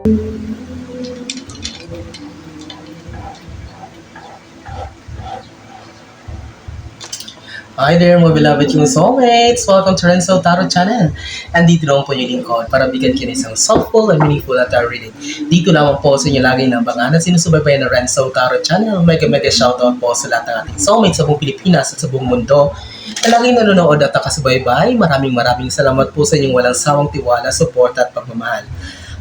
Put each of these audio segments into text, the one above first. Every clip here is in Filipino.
Hi there, my beloved yung soulmates! Welcome to Renzo Tarot Channel. Andito naman po yung lingkod para bigyan kayo ng isang soulful and meaningful na tarot reading. Dito naman po sa inyo lagi nabangan at sinusubaybayan ng Renzo Tarot Channel. Mega shoutout po sa lahat ng ating soulmates sa buong Pilipinas at sa buong mundo na laging nanonood at nakasubaybay. Maraming salamat po sa inyong walang sawang tiwala, suporta at pagmamahal.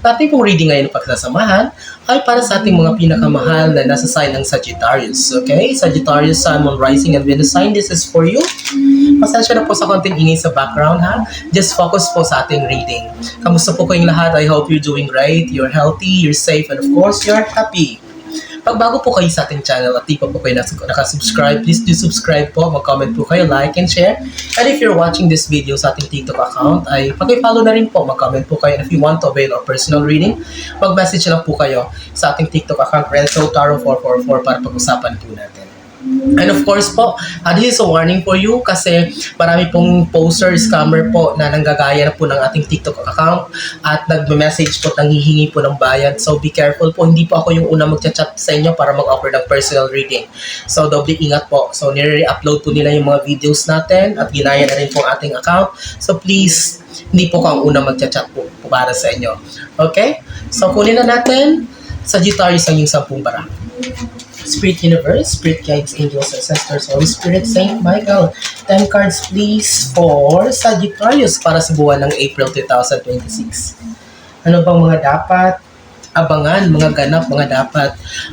Ating pong reading ngayon ng pagsasamahan ay para sa ating mga pinakamahal na nasa sign ng Sagittarius. Okay? Sagittarius, Sun, Moon, Rising, and Venus sign. This is for you. Pasensya na po sa konting ingay sa background ha. Just focus po sa ating reading. Kamusta po kayong lahat? I hope you're doing great, you're healthy, you're safe, and of course, you're happy. Pag bago po kayo sa ating channel at di pa po kayo nakasubscribe, please do subscribe po, mag-comment po kayo, like and share. And if you're watching this video sa ating TikTok account, ay paki-follow na rin po, mag-comment po kayo. And if you want to avail of personal reading, mag-message lang po kayo sa ating TikTok account, Renzo Tarot 444 para pag-usapan po natin. And of course po, this is a warning for you kasi marami pong poster, scammer po na nanggagaya na po ng ating TikTok account at nagme-message po, nanghihingi po ng bayad. So be careful po, hindi po ako yung una magchat-chat sa inyo para mag-offer ng personal reading. So doble ingat po. So nire-upload po nila yung mga videos natin at ginaya na rin po ang ating account. So please, hindi po ka ang una magchat-chat po para sa inyo. Okay? So kunin na natin, Sagittarius ang yung 10 bara. Spirit Universe, Spirit Guides, Angels, Ancestors, Holy Spirit, Saint Michael. 10 cards please for Sagittarius para sa buwan ng April 2026. Ano bang mga dapat abangan, mga ganap, mga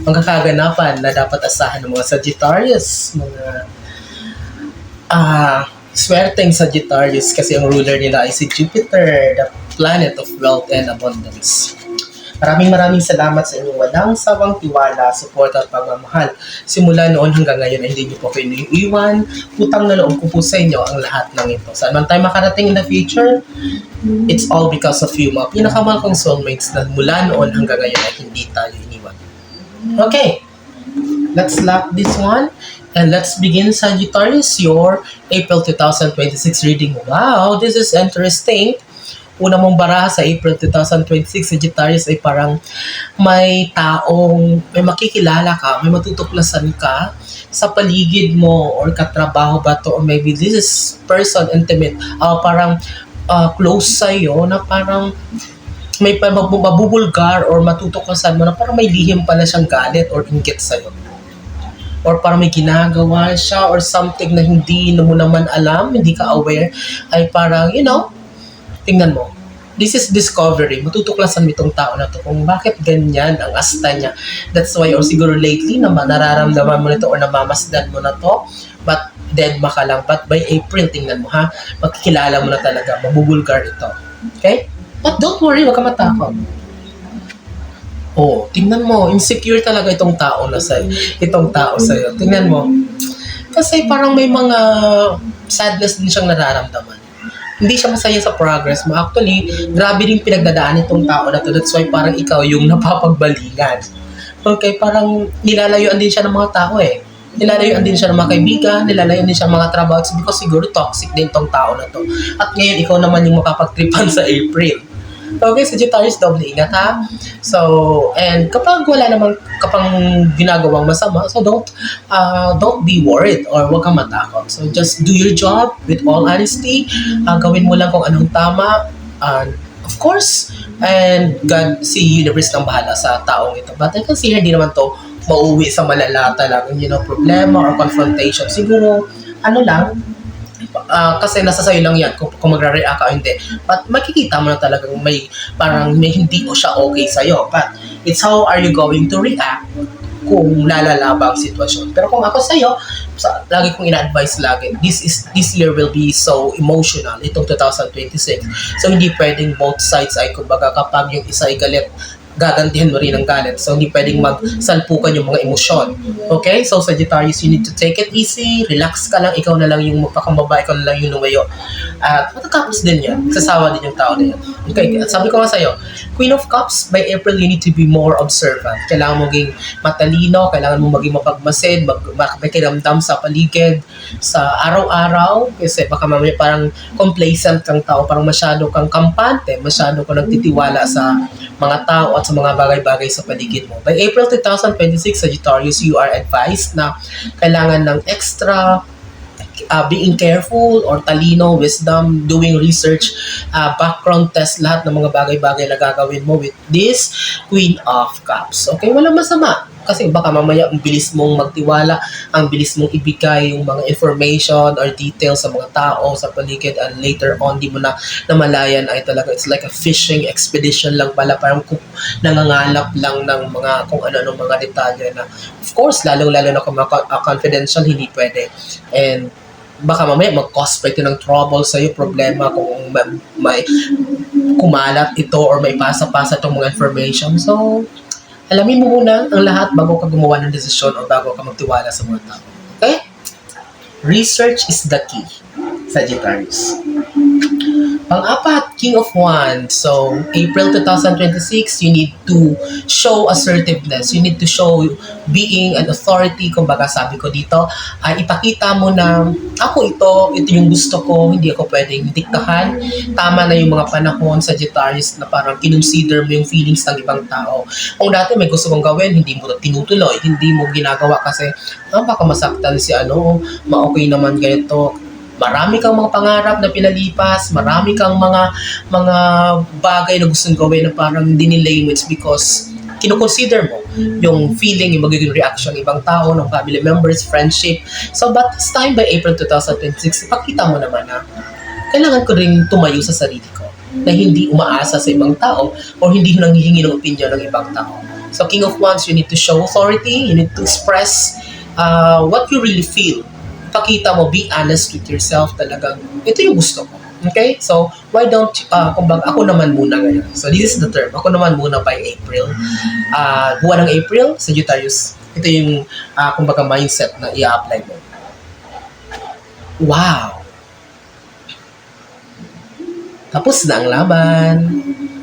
kaganapan na dapat asahan ng mga Sagittarius? Mga swerteng Sagittarius kasi ang ruler nila ay si Jupiter, the planet of wealth and abundance. Maraming salamat sa inyong walang sawang tiwala, suporta at pagmamahal. Simula noon hanggang ngayon ay hindi niyo po kayo iiwan. Utang na loob ko po sa inyo ang lahat ng ito. Saan man tayo makarating in the future, it's all because of you, mga pinakamahal kong soulmates na mula noon hanggang ngayon ay hindi tayo iniwan. Okay, let's lock this one. And let's begin, Sagittarius, your April 2026 reading. Wow, this is interesting. Una mong baraha sa April 2026, Sagittarius ay parang may makikilala ka, may matutuklasan ka sa paligid mo or katrabaho ba to, or maybe this is person intimate, parang close sa'yo na parang may mabubulgar or matutuklasan mo na parang may lihim pala siyang galit or inggit sa'yo. Or parang may ginagawa siya or something na hindi mo naman alam, hindi ka aware, ay parang, tingnan mo, this is discovery. Matutuklasan mo itong tao na to kung bakit ganyan ang asta niya. That's why, or siguro lately, nararamdaman mo na to or namamasdan mo na to, but dead ka lang. But by April, tingnan mo ha, makikilala mo na talaga, mabubulgar ito. Okay? But don't worry, wag ka matakot. Oh, tingnan mo, insecure talaga itong tao sa'yo. Tingnan mo. Kasi parang may mga sadness din siyang nararamdaman. Hindi siya masaya sa progress mo. Actually, grabe rin pinagdadaan itong tao na to. That's why parang ikaw yung napapagbalingan. Okay, parang nilalayuan din siya ng mga tao eh. Nilalayuan din siya ng mga kaibigan, nilalayuan din siya ng mga trabaho because siguro toxic din itong tao na to. At ngayon, ikaw naman yung makapagtripan sa April. Okay, Sagittarius, doble ingat ha. So, and kapag wala namang ginagawang masama, so don't be worried or huwag kang matakot. So, just do your job with all honesty. Gawin mo lang kung anong tama. Of course, and God, si universe nang bahala sa taong ito. But I can see hindi naman to mauwi sa malala talagang, problema or confrontation. Siguro, kasi nasa sayo lang yan kung magre-react ka o hindi. But makikita mo na talagang may hindi o siya okay sa'yo. But it's how are you going to react kung lalala ba ang sitwasyon. Pero kung ako sa'yo, lagi kong ina-advise this year will be so emotional, itong 2026. So hindi pwedeng both sides ay kumbaga kapag yung isa ay galit, gagantihan mo rin ang galit. So, hindi pwedeng magsalpukan yung mga emosyon. Okay? So, Sagittarius, you need to take it easy. Relax ka lang. Ikaw na lang yung magpakambaba. Ikaw na lang yung lumayo. At matatapos din yan. Sasawa din yung tao na yan. Okay? At sabi ko nga sa'yo, Queen of Cups, by April, you need to be more observant. Kailangan mo maging matalino. Kailangan mo maging mapagmasid. Makikiramdam sa paligid. Sa araw-araw. Kasi baka mamaya parang complacent kang tao. Parang masyado kang kampante. Masyado kang nagtitiwala sa mga tao at sa mga bagay-bagay sa paligid mo. By April 2026, Sagittarius, you are advised na kailangan ng extra being careful or talino, wisdom, doing research, background test, lahat ng mga bagay-bagay na gagawin mo with this Queen of Cups. Okay, walang masama. Kasi baka mamaya ang bilis mong magtiwala, ang bilis mong ibigay yung mga information or details sa mga tao sa paligid, and later on, di mo na namalayan ay talaga it's like a fishing expedition lang pala, parang nangangalap lang ng mga kung ano-ano mga detalye na of course, lalong-lalo na kung confidential, hindi pwede. And baka mamaya mag-cause pa ito ng trouble sa'yo, problema kung may kumalat ito or may pasa-pasa itong mga information. So, alamin mo muna ang lahat bago ka gumawa ng desisyon o bago ka magtiwala sa mga tao. Okay? Research is the key, Sagittarius. Pang-apat, King of Wands. So, April 2026, you need to show assertiveness. You need to show being an authority. Kumbaga sabi ko dito, ipakita mo na ako ito yung gusto ko, hindi ako pwedeng diktahan. Tama na yung mga panahon, Sagittarius, na parang kinonsider mo yung feelings ng ibang tao. Kung dati may gusto mong gawin, hindi mo tinutuloy, hindi mo ginagawa kasi baka masaktan si ma-okay naman ganito. Marami kang mga pangarap na pinalipas, marami kang mga bagay na gustong gawin na parang dinelay mo. It's because kinoconsider mo yung feeling, yung magiging reaction ng ibang tao, ng family members, friendship. So, but this time by April 2026, ipakita mo naman na kailangan ko rin tumayo sa sarili ko, na hindi umaasa sa ibang tao o hindi nanghihingi ng opinion ng ibang tao. So, King of Wands, you need to show authority, you need to express what you really feel. Pakita mo, be honest with yourself talagang, ito yung gusto ko. Okay? So, why don't, kumbaga, ako naman muna ngayon. So, this is the term. Ako naman muna by April. Buwan ng April, Sagittarius, ito yung, kumbaga, mindset na i-apply mo. Wow! Tapos na ang laban.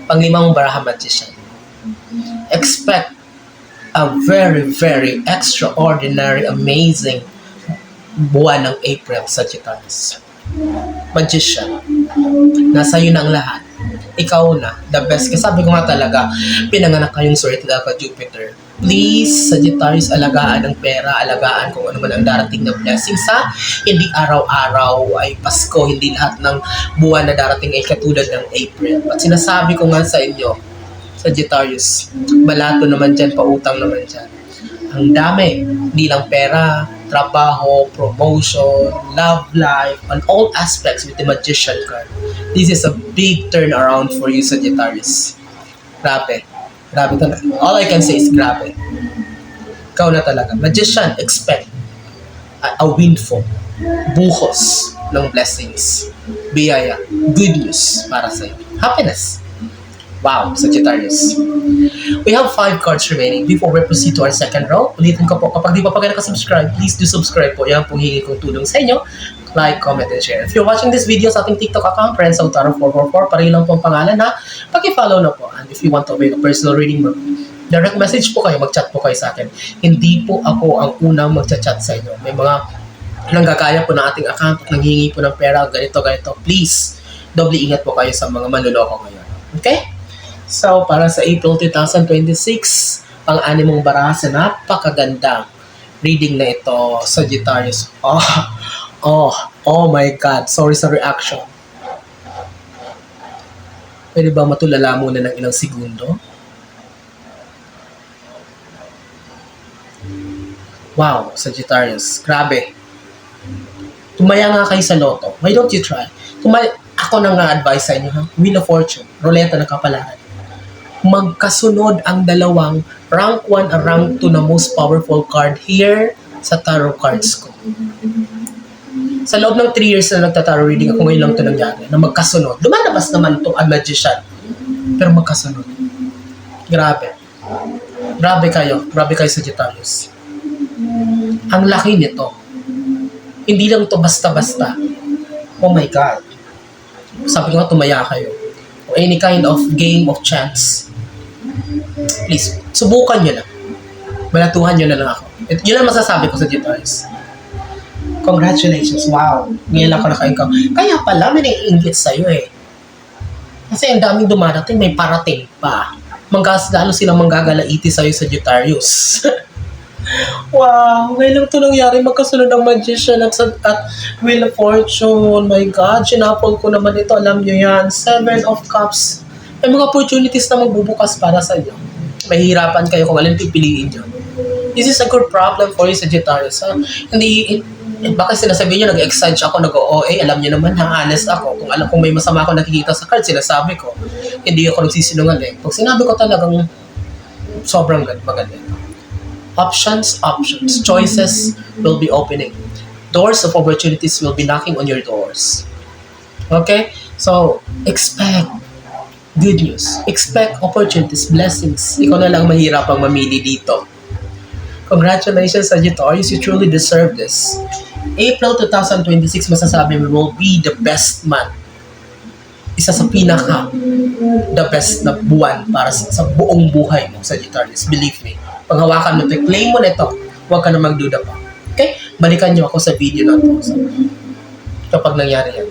Panglimang baraha magician. Expect a very, very extraordinary, amazing buwan ng April, Sagittarius. Magician. Nasa iyo na ang lahat. Ikaw na, the best. Kasi sabi ko nga talaga, pinanganak kayong swerte dahil ka Jupiter. Please, Sagittarius, alagaan ang pera, alagaan kung ano man ang darating na blessings, ha? Hindi araw-araw ay Pasko, hindi lahat ng buwan na darating ay katulad ng April. At sinasabi ko nga sa inyo, Sagittarius, balato naman dyan, pautang naman dyan. Ang dami, hindi lang pera, trabaho, promotion, love life, on all aspects with the Magician card. This is a big turnaround for you, Sagittarius. Grabe. Grabe talaga. All I can say is grabe. Ikaw na talaga. Magician, expect a windfall, buhos ng blessings, biyaya, good news para sa'yo. Happiness. Wow, Sagittarius. We have 5 cards remaining before we proceed to our second row. Ulitin ko po, kapag di pa kayo nakasubscribe, please do subscribe po. Yan pong hingi kong tulong sa inyo. Like, comment, and share. If you're watching this video sa ating TikTok account, Friends of Tarot 444, pareho lang pong pangalan, ha? Paki-follow na po. And if you want to make a personal reading, direct message po kayo, mag-chat po kayo sa akin. Hindi po ako ang unang mag-chat sa inyo. May mga nanggagaya po ng ating account at nanghihingi po ng pera, ganito. Please, doble ingat po kayo sa mga manloloko ngayon. Okay? So, para sa April 2026, pang-anim mong baraha sa napakagandang reading na ito, Sagittarius. Oh my God. Sorry sa reaction. Pwede ba matulala muna ng ilang segundo? Wow, Sagittarius. Grabe. Tumaya nga kayo sa loto. Why don't you try? Ako na nga advice sa inyo, ha? Wheel of Fortune. Ruleta ng kapalaran. Magkasunod ang dalawang rank 1 at rank 2 na most powerful card here sa tarot cards ko. Sa loob ng 3 years na nagta-tarot reading ako, ngayon lang ito nangyari, na magkasunod. Lumalabas naman itong Magician, pero magkasunod. Grabe. Grabe kayo Sagittarius. Ang laki nito. Hindi lang ito basta-basta. Oh my God. Sabi ko nga, tumaya kayo. O any kind of game of chance. Please, subukan nyo lang. Balatuhan nyo na lang ako. Yun lang masasabi ko sa Sagittarius. Congratulations. Wow. Ngayon lang ako naka-income. Kaya pala, may naiingit sa'yo eh. Kasi ang daming dumarating, may parating pa. lalo silang manggagalaiti sa'yo, Sagittarius. Wow, ngayon lang ito nangyari, magkasunod ang Magician at Wheel of Fortune. My God, sinapol ko naman ito, alam nyo yan. 7 of Cups. May mga opportunities na magbubukas para sa inyo. Mahihirapan kayo kung alin pipiliin nyo. This is a good problem for you, Sagittarius. Ha? Baka sinasabi nyo, nag-excite ako, nag-OA, alam nyo naman, honest ako. Kung may masama ako nakikita sa card, sinasabi ko. Hindi ako nagsisinungaling. Pag sinabi ko talagang sobrang maganda. Options. Choices will be opening. Doors of opportunities will be knocking on your doors. Okay? So, expect good news. Expect opportunities, blessings. Ikaw na lang mahirapang mamili dito. Congratulations, Sagittarius. You truly deserve this. April 2026, masasabi mo will be the best month. Isa sa the best na buwan para sa buong buhay mo, Sagittarius. Believe me. Paghawakan mo ito, claim mo na ito. Huwag ka na magduda pa. Okay? Balikan niyo ako sa video na ito. Kapag nangyari yan.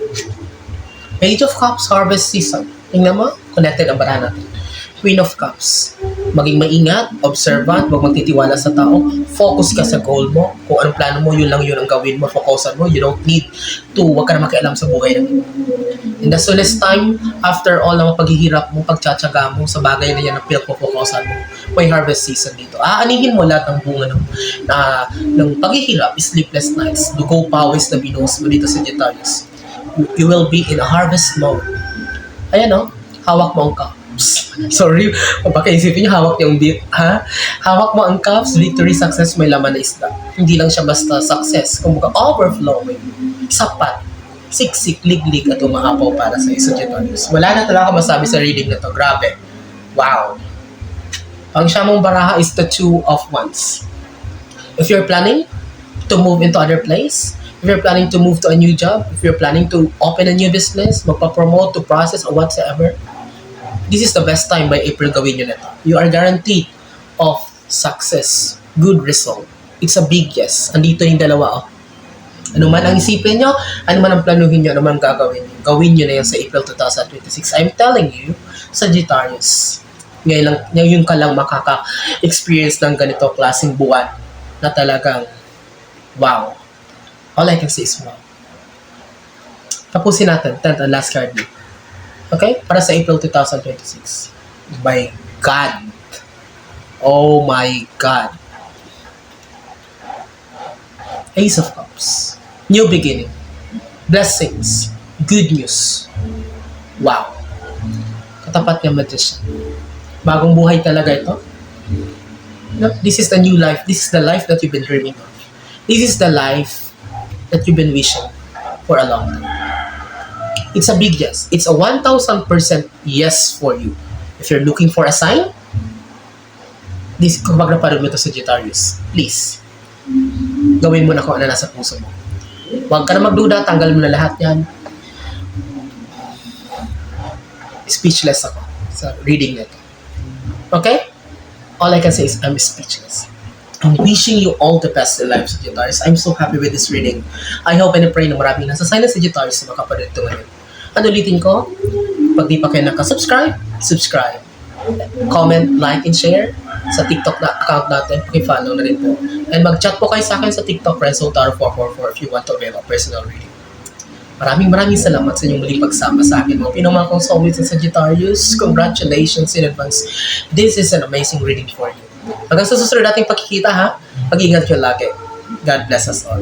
Page of Cups, harvest season. Tingnan mo, connected ang barahan natin. Queen of Cups. Maging maingat, observant, huwag magtitiwala sa tao. Focus ka sa goal mo. Kung anong plano mo, yun ang gawin mo. Focusan mo. You don't need to, huwag ka na makialam sa buhay ng iba. In the soonest time, after all ang paghihirap mo, pagtsatsaga mo sa bagay na yan na pinagpo-focusan mo, may harvest season dito. Aanihin mo lahat ng bunga ng paghihirap, sleepless nights, dugo pawis na binuhos mo dito sa Sagittarius. You will be in a harvest mode. Ayan o, hawak mo ang cups. Sorry, baka isipin nyo, hawak mo ang cups, victory, success, may laman na isda. Hindi lang siya basta success, kumbaga overflowing, sapat, siksik, liglig at umaapaw para sa Sagittarius. Wala na talaga masabi sa reading na to. Grabe. Wow. Ang siya mong baraha is the Two of Wands. If you're planning to move into other place, if you're planning to move to a new job, if you're planning to open a new business, magpa-promote, to process, or whatsoever, this is the best time by April gawin nyo na ito. You are guaranteed of success, good result. It's a big yes. Andito yung dalawa, oh. Ano man ang isipin nyo, ano man ang planuhin nyo, ano man ang gawin nyo na yan sa April 2026. I'm telling you, Sagittarius, ngayon ka lang makaka-experience ng ganito klaseng buwan na talagang wow. All I can say is wow. Tapusin natin, 10th and last card mo. Okay? Para sa April 2026. My God. Oh my God. Ace of Cups. New beginning. Blessings. Good news. Wow. Katapat niya Magician. Bagong buhay talaga ito. No, this is the new life. This is the life that you've been dreaming of. This is the life that you've been wishing for a long time. It's a big yes. It's a 1,000% yes for you. If you're looking for a sign, kapag naparod mo ito sa Sagittarius, please, gawin mo na kung ano nasa puso mo. Huwag ka na magduda, tanggal mo na lahat yan. Speechless ako sa reading na ito. Okay? All I can say is I'm speechless. I'm wishing you all the best in life, Sagittarius. I'm so happy with this reading. I hope and I pray na maraming nasa sign ng Sagittarius na makapanood ito ngayon. Ano ulitin ko? Pag di pa kayo subscribe. Comment, like, and share sa TikTok na account natin. Paki-follow na rin po. And mag-chat po kayo sa akin sa TikTok, RenzoTaro444 if you want to avail a personal reading. Maraming salamat sa inyong muling pagsama sa akin. Mga pinamahal kong soulmates sa Sagittarius, congratulations in advance. This is an amazing reading for you. Hanggang sa susunod nating pagkikita, ha? Mag-ingat kayo lagi. God bless us all.